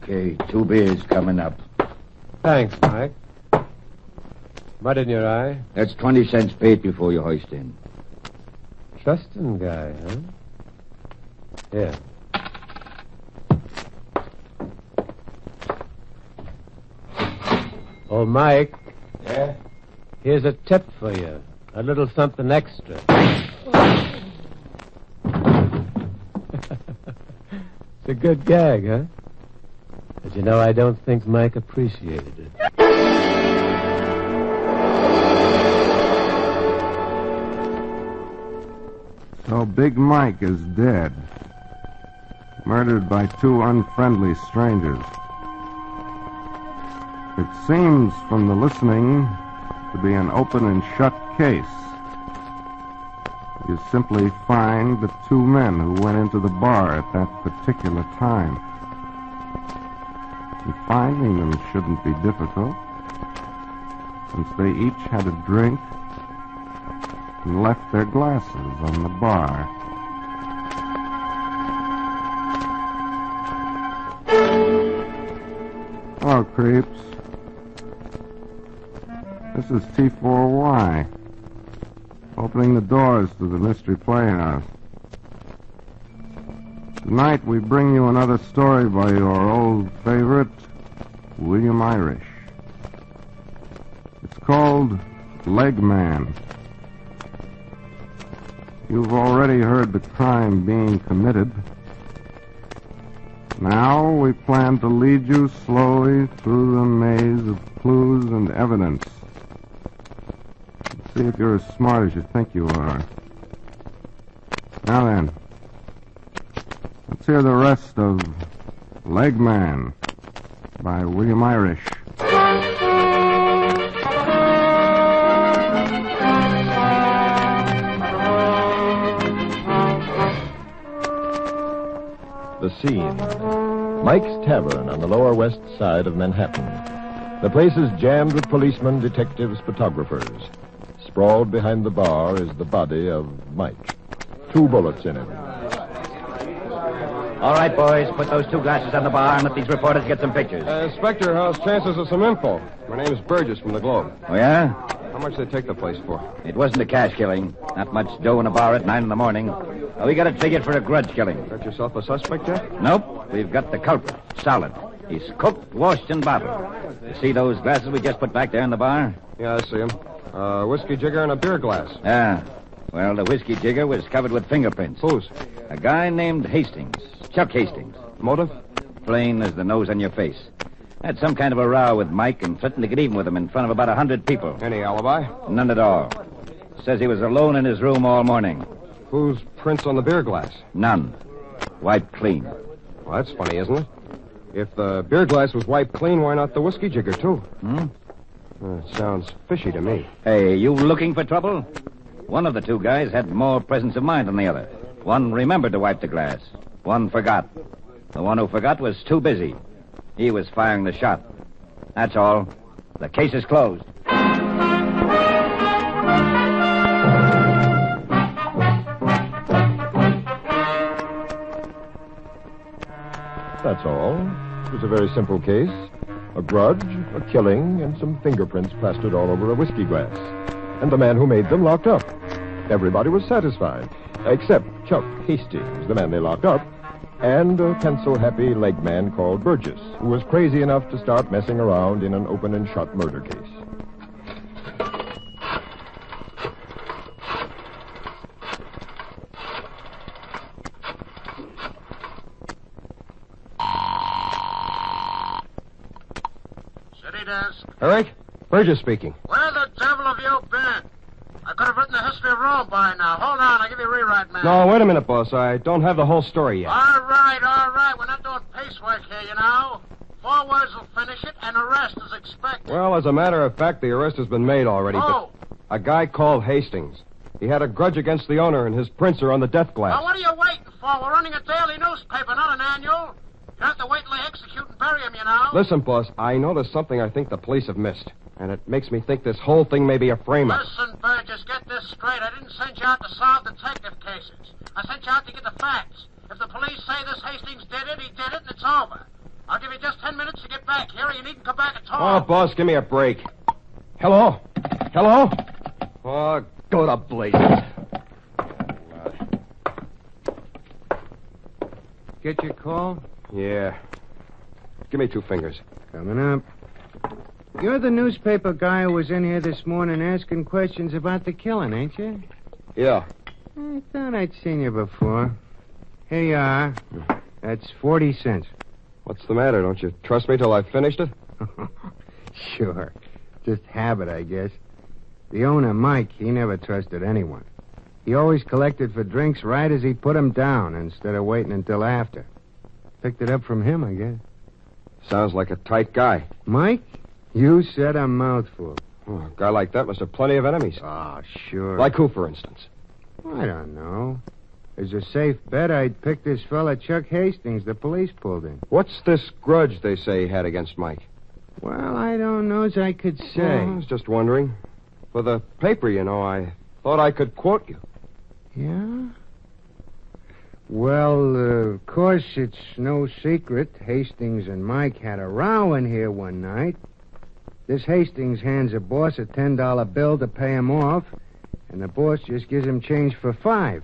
Okay, 2 beers coming up. Thanks, Mike. Mud in your eye? That's 20 cents paid before you hoist in. Trusting guy, huh? Yeah. Oh, Mike. Yeah? Here's a tip for you. A little something extra. It's a good gag, huh? But you know, I don't think Mike appreciated it. So Big Mike is dead. Murdered by 2 unfriendly strangers. It seems from the listening to be an open and shut case. You simply find the 2 men who went into the bar at that particular time. And finding them shouldn't be difficult, since they each had a drink and left their glasses on the bar. Hello, creeps. This is T4Y, opening the doors to the Mystery Playhouse. Tonight we bring you another story by your old favorite, William Irish. It's called Leg Man. You've already heard the crime being committed. Now we plan to lead you slowly through the maze of clues and evidence. See if you're as smart as you think you are. Now then, let's hear the rest of Leg Man by William Irish. The scene. Mike's Tavern on the Lower West Side of Manhattan. The place is jammed with policemen, detectives, photographers. Sprawled behind the bar is the body of Mike. 2 bullets in him. All right, boys, put those 2 glasses on the bar and let these reporters get some pictures. Inspector, how's chances of some info? My name's Burgess from the Globe. Oh, yeah? How much did they take the place for? It wasn't a cash killing. Not much dough in a bar at 9 in the morning. We got it figured for a grudge killing. Got yourself a suspect yet? Nope. We've got the culprit. Solid. He's cooked, washed, and bottled. You see those glasses we just put back there in the bar? Yeah, I see him. A whiskey jigger and a beer glass. Yeah. Well, the whiskey jigger was covered with fingerprints. Whose? A guy named Hastings. Chuck Hastings. Motive? Plain as the nose on your face. Had some kind of a row with Mike and threatened to get even with him in front of about 100 people. Any alibi? None at all. Says he was alone in his room all morning. Whose prints on the beer glass? None. Wiped clean. Well, that's funny, isn't it? If the beer glass was wiped clean, why not the whiskey jigger, too? It sounds fishy to me. Hey, you looking for trouble? One of the 2 guys had more presence of mind than the other. One remembered to wipe the glass. One forgot. The one who forgot was too busy. He was firing the shot. That's all. The case is closed. That's all. It was a very simple case. A grudge, a killing, and some fingerprints plastered all over a whiskey glass. And the man who made them locked up. Everybody was satisfied, except Chuck Hastings, the man they locked up, and a pencil-happy leg man called Burgess, who was crazy enough to start messing around in an open and shut murder case. City desk. Eric? Burgess speaking. Where the devil have you been? I could have written the history of Rome by now. Hold on, I'll give you a rewrite, man. No, wait a minute, boss. I don't have the whole story yet. All right. We're not doing pacework here, you know. 4 words will finish it, and arrest is expected. Well, as a matter of fact, the arrest has been made already. Oh. A guy called Hastings. He had a grudge against the owner, and his prints are on the death glass. Now, what are you waiting for? We're running a daily newspaper, not an annual. You have to wait till they execute and bury him, you know. Listen, boss, I know there's something I think the police have missed, and it makes me think this whole thing may be a frame-up. Listen, Burgess, get this straight. I didn't send you out to solve detective cases. I sent you out to get the facts. If the police say this Hastings did it, he did it, and it's over. I'll give you just 10 minutes to get back here, or you needn't come back at Oh, all. boss, give me a break. Hello? Hello? Oh, go to blazes. Get your call? Yeah. Give me 2 fingers. Coming up. You're the newspaper guy who was in here this morning asking questions about the killing, ain't you? Yeah. I thought I'd seen you before. Here you are. That's 40 cents. What's the matter? Don't you trust me till I've finished it? Sure. Just habit, I guess. The owner, Mike, he never trusted anyone. He always collected for drinks right as he put them down instead of waiting until after. Picked it up from him, I guess. Sounds like a tight guy. Mike, you said a mouthful. Oh, a guy like that must have plenty of enemies. Oh, sure. Like who, for instance? I don't know. As a safe bet, I'd pick this fella Chuck Hastings the police pulled in. What's this grudge they say he had against Mike? Well, I don't know as I could say. Well, I was just wondering. For the paper, you know, I thought I could quote you. Yeah? Well, of course, it's no secret. Hastings and Mike had a row in here one night. This Hastings hands a boss a $10 bill to pay him off, and the boss just gives him change for $5.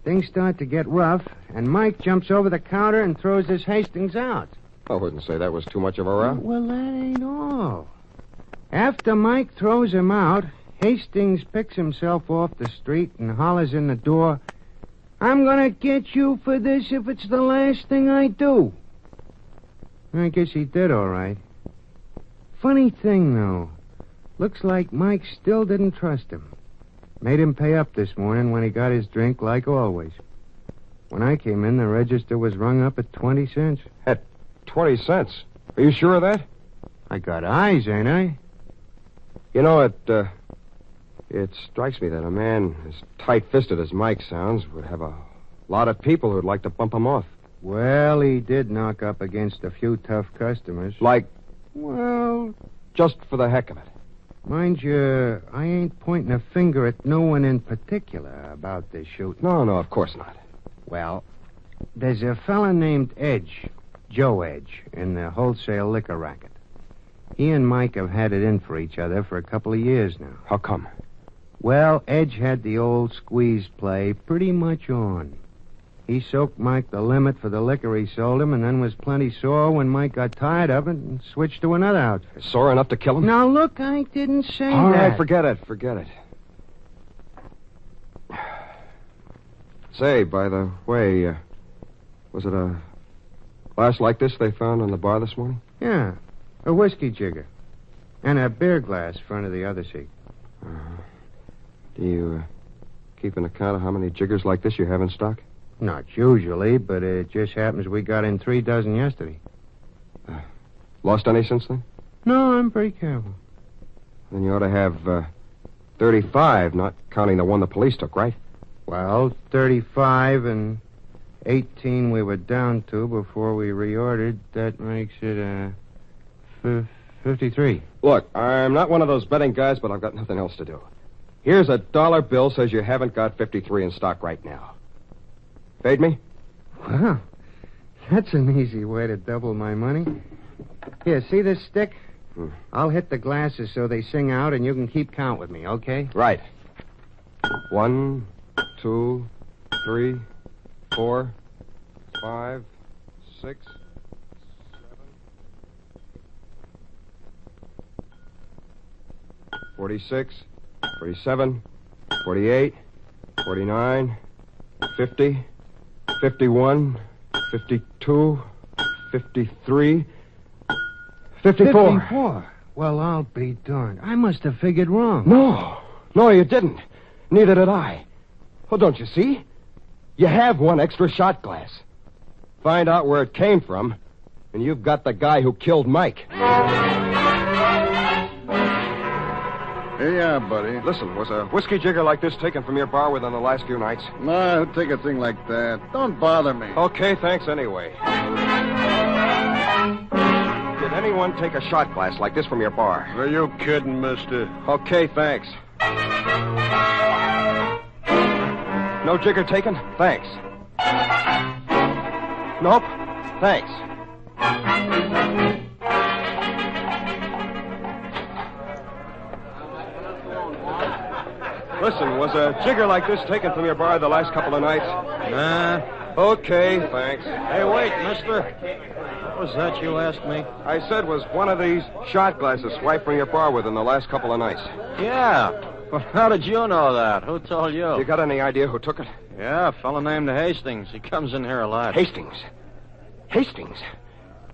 Things start to get rough, and Mike jumps over the counter and throws this Hastings out. I wouldn't say that was too much of a row. Well, that ain't all. After Mike throws him out, Hastings picks himself off the street and hollers in the door, "I'm gonna get you for this if it's the last thing I do." I guess he did all right. Funny thing, though. Looks like Mike still didn't trust him. Made him pay up this morning when he got his drink, like always. When I came in, the register was rung up at 20 cents. At 20 cents. Are you sure of that? I got eyes, ain't I? You know, it strikes me that a man as tight-fisted as Mike sounds would have a lot of people who'd like to bump him off. Well, he did knock up against a few tough customers. Like, Well, just for the heck of it. mind you, I ain't pointing a finger at no one in particular about this shooting. No, of course not. Well, there's a fella named Edge, Joe Edge, in the wholesale liquor racket. He and Mike have had it in for each other for a couple of years now. How come? Well, Edge had the old squeeze play pretty much on. He soaked Mike the limit for the liquor he sold him and then was plenty sore when Mike got tired of it and switched to another outfit. Sore enough to kill him? Now, look, I didn't say All that. right, forget it. Say, by the way, was it a glass like this they found on the bar this morning? Yeah, a whiskey jigger. And a beer glass front of the other seat. Do you keep an account of how many jiggers like this you have in stock? Not usually, but it just happens we got in 3 dozen yesterday. Lost any since then? No, I'm pretty careful. Then you ought to have 35, not counting the one the police took, right? Well, 35 and 18 we were down to before we reordered. That makes it 53. Look, I'm not one of those betting guys, but I've got nothing else to do. Here's a $1 bill says you haven't got 53 in stock right now. Paid me? Well, that's an easy way to double my money. Here, see this stick? I'll hit the glasses so they sing out, and you can keep count with me, okay? Right. 1, 2, 3, 4, 5, 6, 7. 46, 47, 48, 49, 50, 51, 52, 53, 54. 54? Well, I'll be darned. I must have figured wrong. No, you didn't. Neither did I. Well, don't you see? You have one extra shot glass. Find out where it came from, and you've got the guy who killed Mike. Here you are, buddy. Listen, was a whiskey jigger like this taken from your bar within the last few nights? No, take a thing like that. Don't bother me. Okay, thanks anyway. Did anyone take a shot glass like this from your bar? Are you kidding, mister? Okay, thanks. No jigger taken? Thanks. Nope. Thanks. Listen, was a jigger like this taken from your bar the last couple of nights? Nah. Okay, thanks. Hey, wait, mister. What was that you asked me? I said, was one of these shot glasses swiped from your bar within the last couple of nights? Yeah. Well, how did you know that? Who told you? You got any idea who took it? Yeah, a fella named Hastings. He comes in here a lot. Hastings? Hastings?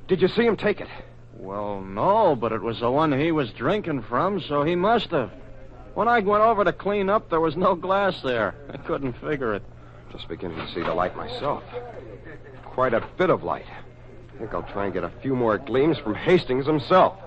Did you see him take it? Well, no, but it was the one he was drinking from, so he must have. When I went over to clean up, there was no glass there. I couldn't figure it. Just beginning to see the light myself. Quite a bit of light. I think I'll try and get a few more gleams from Hastings himself.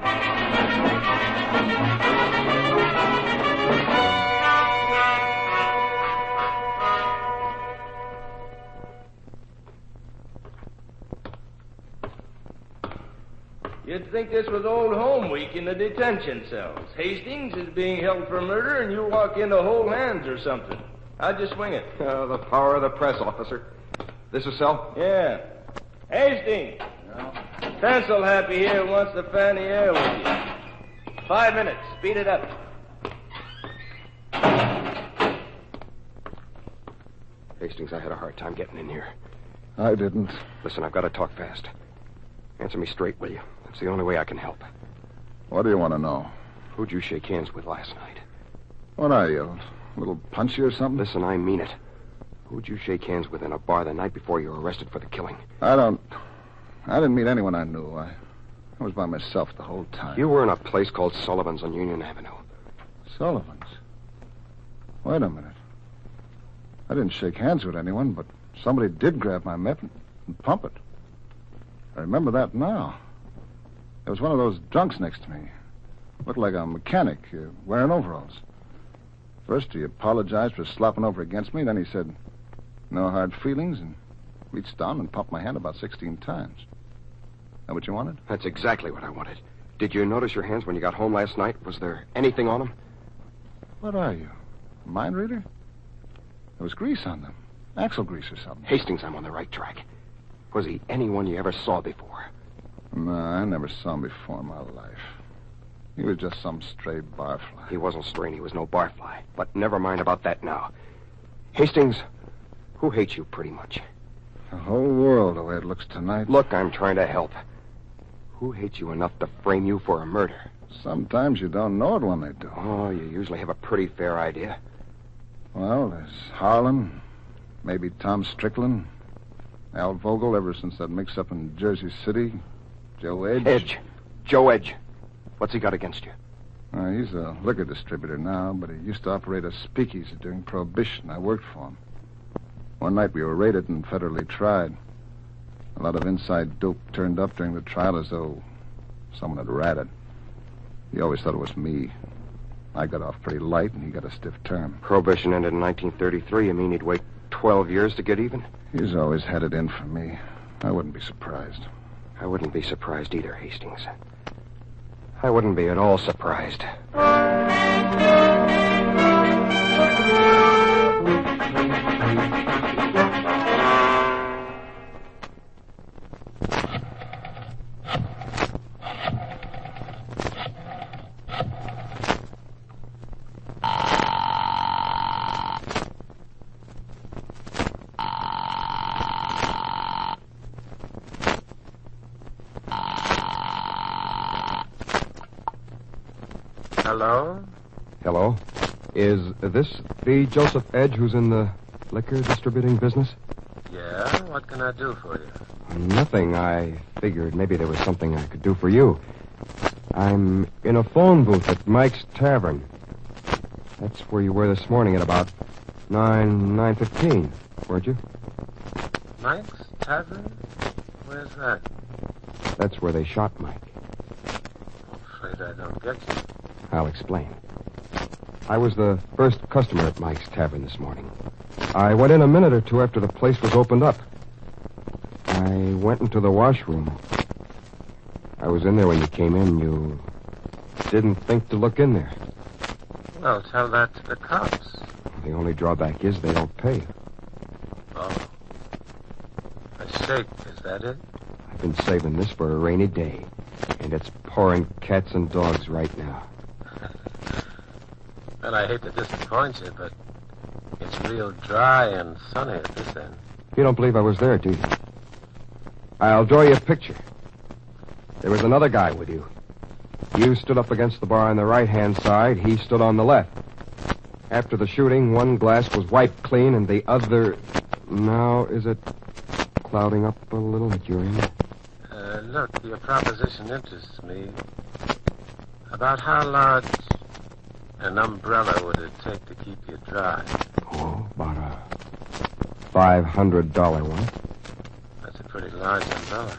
You'd think this was Old Home Week in the detention cells. Hastings is being held for murder, and you walk in to hold hands or something. How'd you swing it? The power of the press, officer. This is cell? Yeah. Hastings! No. Pencil Happy here wants to fan the air with you. 5 minutes. Speed it up. Hastings, I had a hard time getting in here. I didn't. Listen, I've got to talk fast. Answer me straight, will you? That's the only way I can help. What do you want to know? Who'd you shake hands with last night? What are you, a little punchy or something? Listen, I mean it. Who'd you shake hands with in a bar the night before you were arrested for the killing? I didn't meet anyone I knew. I was by myself the whole time. You were in a place called Sullivan's on Union Avenue. Sullivan's? Wait a minute. I didn't shake hands with anyone, but somebody did grab my mitt and pump it. I remember that now. There was one of those drunks next to me. Looked like a mechanic wearing overalls. First, he apologized for slopping over against me. Then he said, no hard feelings, and reached down and pumped my hand about 16 times. That what you wanted? That's exactly what I wanted. Did you notice your hands when you got home last night? Was there anything on them? What are you, a mind reader? There was grease on them. Axle grease or something. Hastings, I'm on the right track. Was he anyone you ever saw before? No, I never saw him before in my life. He was just some stray barfly. He wasn't stray and he was no barfly. But never mind about that now. Hastings, who hates you pretty much? The whole world, the way it looks tonight. Look, I'm trying to help. Who hates you enough to frame you for a murder? Sometimes you don't know it when they do. Oh, you usually have a pretty fair idea. Well, there's Harlan, maybe Tom Strickland, Al Vogel, ever since that mix-up in Jersey City, Joe Edge. Joe Edge. What's he got against you? He's a liquor distributor now, but he used to operate a speakeasy during Prohibition. I worked for him. One night we were raided and federally tried. A lot of inside dope turned up during the trial as though someone had ratted. He always thought it was me. I got off pretty light, and he got a stiff term. Prohibition ended in 1933. You mean he'd wait 12 years to get even? He's always had it in for me. I wouldn't be surprised. I wouldn't be surprised either, Hastings. I wouldn't be at all surprised. Hello? Hello? Is this the Joseph Edge who's in the liquor distributing business? Yeah? What can I do for you? Nothing. I figured maybe there was something I could do for you. I'm in a phone booth at Mike's Tavern. That's where you were this morning at about 9:15, weren't you? Mike's Tavern? Where's that? That's where they shot Mike. Afraid I don't get you. I'll explain. I was the first customer at Mike's Tavern this morning. I went in a minute or two after the place was opened up. I went into the washroom. I was in there when you came in. You didn't think to look in there. Well, tell that to the cops. The only drawback is they don't pay. Oh. A shake, is that it? I Been saving this for a rainy day. And it's pouring cats and dogs right now. Well, I hate to disappoint you, but it's real dry and sunny at this end. You don't believe I was there, do you? I'll draw you a picture. There was another guy with you. You stood up against the bar on the right-hand side. He stood on the left. After the shooting, one glass was wiped clean and the other... Now, is it clouding up a little at your end? Look, your proposition interests me. About how large an umbrella would it take to keep you dry? Oh, about a $500 one. That's a pretty large umbrella.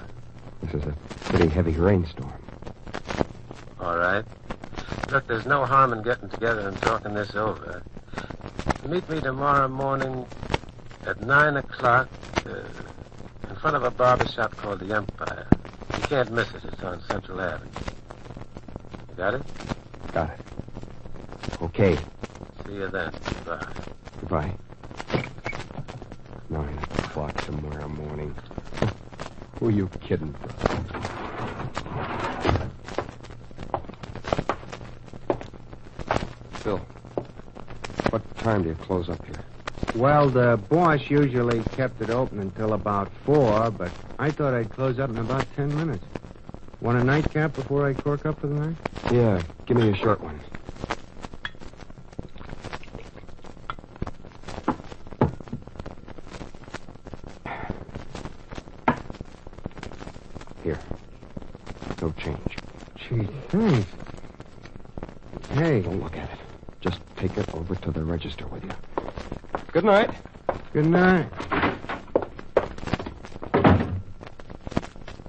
This is a pretty heavy rainstorm. All right. Look, there's no harm in getting together and talking this over. Meet me tomorrow morning at 9 o'clock in front of a barber shop called the Empire. You can't miss it. It's on Central Avenue. You got it? Got it. Okay. See you then. Bye. Goodbye. 9 o'clock tomorrow morning. Who are you kidding, bro? Phil, what time do you close up here? Well, the boss usually kept it open until about 4, but I thought I'd close up in about 10 minutes. Want a nightcap before I cork up for the night? Yeah, give me a short one. Here. No change. Gee, thanks. Hey. Don't look at it. Just take it over to the register with you. Good night. Good night.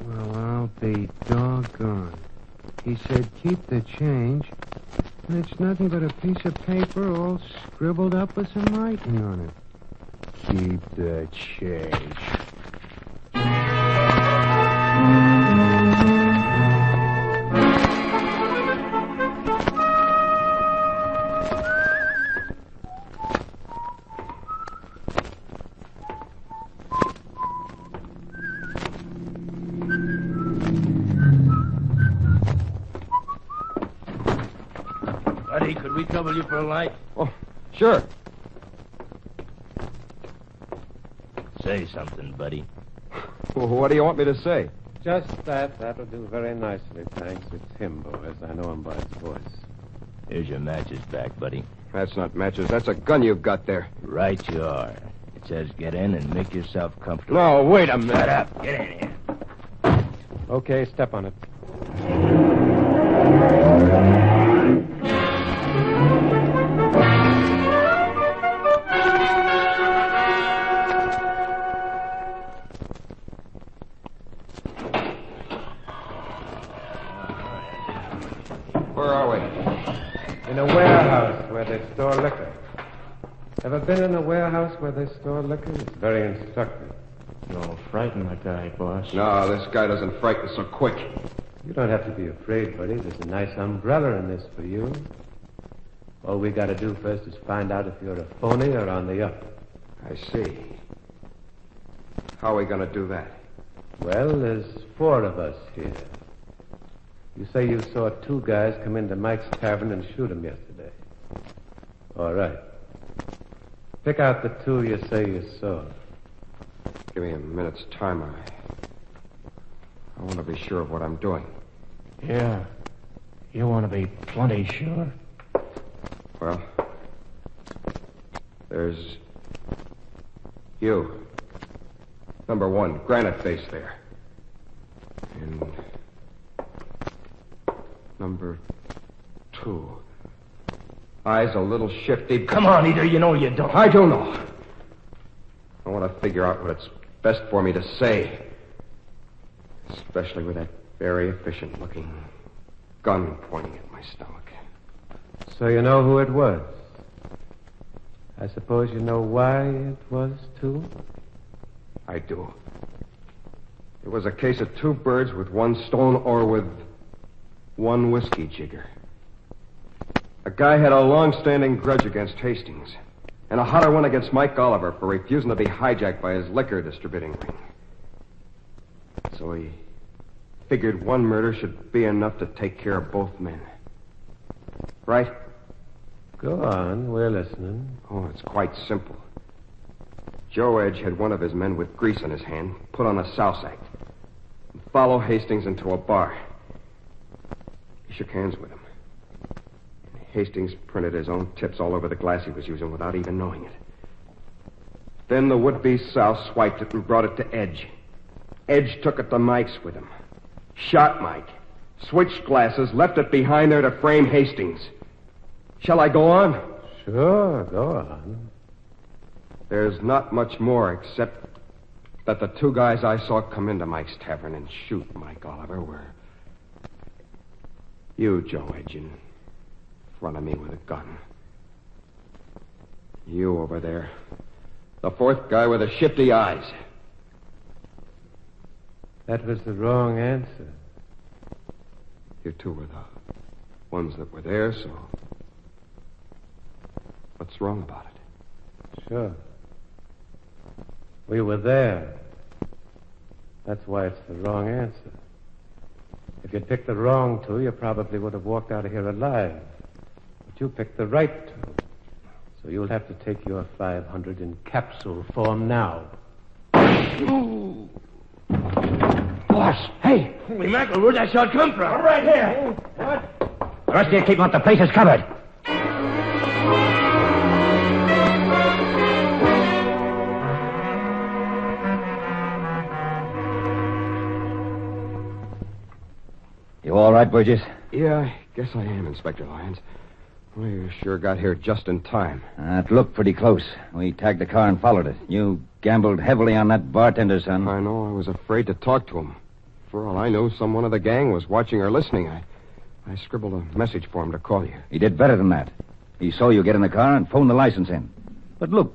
Well, I'll be doggone. He said keep the change, and it's nothing but a piece of paper all scribbled up with some writing on it. Keep the change. Buddy, could we trouble you for a light? Oh, sure. Say something, buddy. Well, what do you want me to say? Just that. That'll do very nicely, thanks. It's him, boys. I know him by his voice. Here's your matches back, buddy. That's not matches. That's a gun you've got there. Right you are. It says get in and make yourself comfortable. No, wait a minute. Shut up. Get in here. Okay, step on it. Where are we? In a warehouse where they store liquor. Ever been in a warehouse where they store liquor? It's very instructive. Don't frighten the guy, boss. No, this guy doesn't frighten so quick. You don't have to be afraid, buddy. There's a nice umbrella in this for you. All we got to do first is find out if you're a phony or on the up. I see. How are we going to do that? Well, there's 4 of us here. You say you saw 2 guys come into Mike's tavern and shoot him yesterday. All right. Pick out the 2 you say you saw. Give me a minute's time. I want to be sure of what I'm doing. Yeah. You want to be plenty sure? Well, there's you. Number 1, granite face there. And number 2. Eyes a little shifty. Come on, Eater. You know you don't. I don't know. I want to figure out what it's best for me to say. Especially with that very efficient-looking gun pointing at my stomach. So you know who it was? I suppose you know why it was, too? I do. It was a case of 2 birds with 1 stone, or with 1 whiskey jigger. A guy had a long-standing grudge against Hastings, and a hotter one against Mike Oliver for refusing to be hijacked by his liquor distributing ring. So he Figured one murder should be enough to take care of both men. Right? Go on, we're listening. Oh, it's quite simple. Joe Edge had one of his men with grease in his hand put on a souse act and follow Hastings into a bar. He shook hands with him. Hastings printed his own tips all over the glass he was using without even knowing it. Then the would-be souse swiped it and brought it to Edge. Edge took it to Mike's with him. Shot Mike. Switched glasses, left it behind there to frame Hastings. Shall I go on? Sure, go on. There's not much more except that the two guys I saw come into Mike's tavern and shoot Mike Oliver were you, Joe Edge, in front of me with a gun. You over there. The fourth guy with the shifty eyes. That was the wrong answer. You two were the ones that were there, so what's wrong about it? Sure. We were there. That's why it's the wrong answer. If you'd picked the wrong two, you probably would have walked out of here alive. But you picked the right two. So you'll have to take your 500 in capsule form now. Boss, hey! Holy mackerel, where'd that shot come from? Right here. What? The rest of you keep them up. The place is covered. You all right, Burgess? Yeah, I guess I am, Inspector Lyons. Well, you sure got here just in time. It looked pretty close. We tagged the car and followed it. You gambled heavily on that bartender, son. I know. I was afraid to talk to him. For all I knew, someone of the gang was watching or listening. I scribbled a message for him to call you. He did better than that. He saw you get in the car and phoned the license in. But look,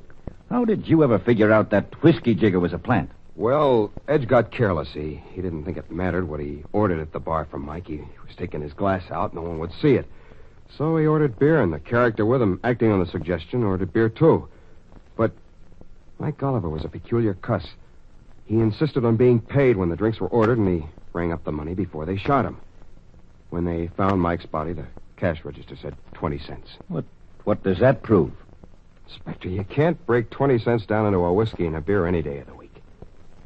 how did you ever figure out that whiskey jigger was a plant? Well, Edge got careless. He didn't think it mattered what he ordered at the bar from Mike. He was taking his glass out. No one would see it. So he ordered beer, and the character with him, acting on the suggestion, ordered beer, too. But Mike Oliver was a peculiar cuss. He insisted on being paid when the drinks were ordered, and he rang up the money before they shot him. When they found Mike's body, the cash register said 20 cents. What does that prove? Inspector, you can't break 20 cents down into a whiskey and a beer any day of the week.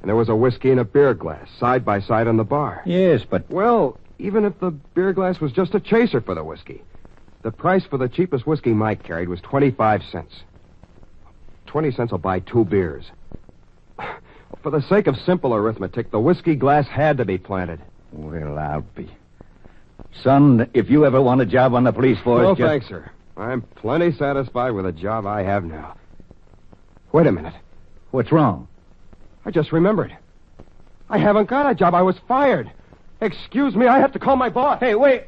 And there was a whiskey and a beer glass, side by side on the bar. Yes, but... Well, even if the beer glass was just a chaser for the whiskey, the price for the cheapest whiskey Mike carried was 25 cents. 20 cents will buy 2 beers. For the sake of simple arithmetic, the whiskey glass had to be planted. Well, I'll be... Son, if you ever want a job on the police force... No, thanks, sir. I'm plenty satisfied with the job I have now. Wait a minute. What's wrong? I just remembered. I haven't got a job. I was fired. Excuse me, I have to call my boss. Hey, wait.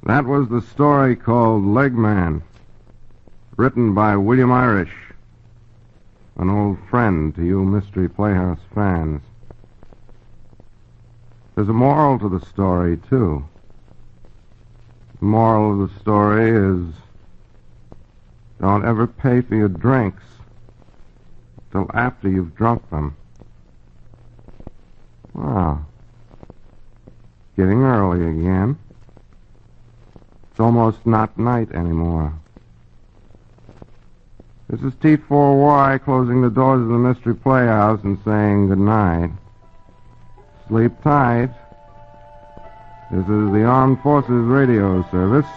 That was the story called Leg Man, written by William Irish, an old friend to you Mystery Playhouse fans. There's a moral to the story, too. The moral of the story is don't ever pay for your drinks till after you've drunk them. Wow. Getting early again. It's almost not night anymore. This is T4Y closing the doors of the Mystery Playhouse and saying good night. Sleep tight. This is the Armed Forces Radio Service.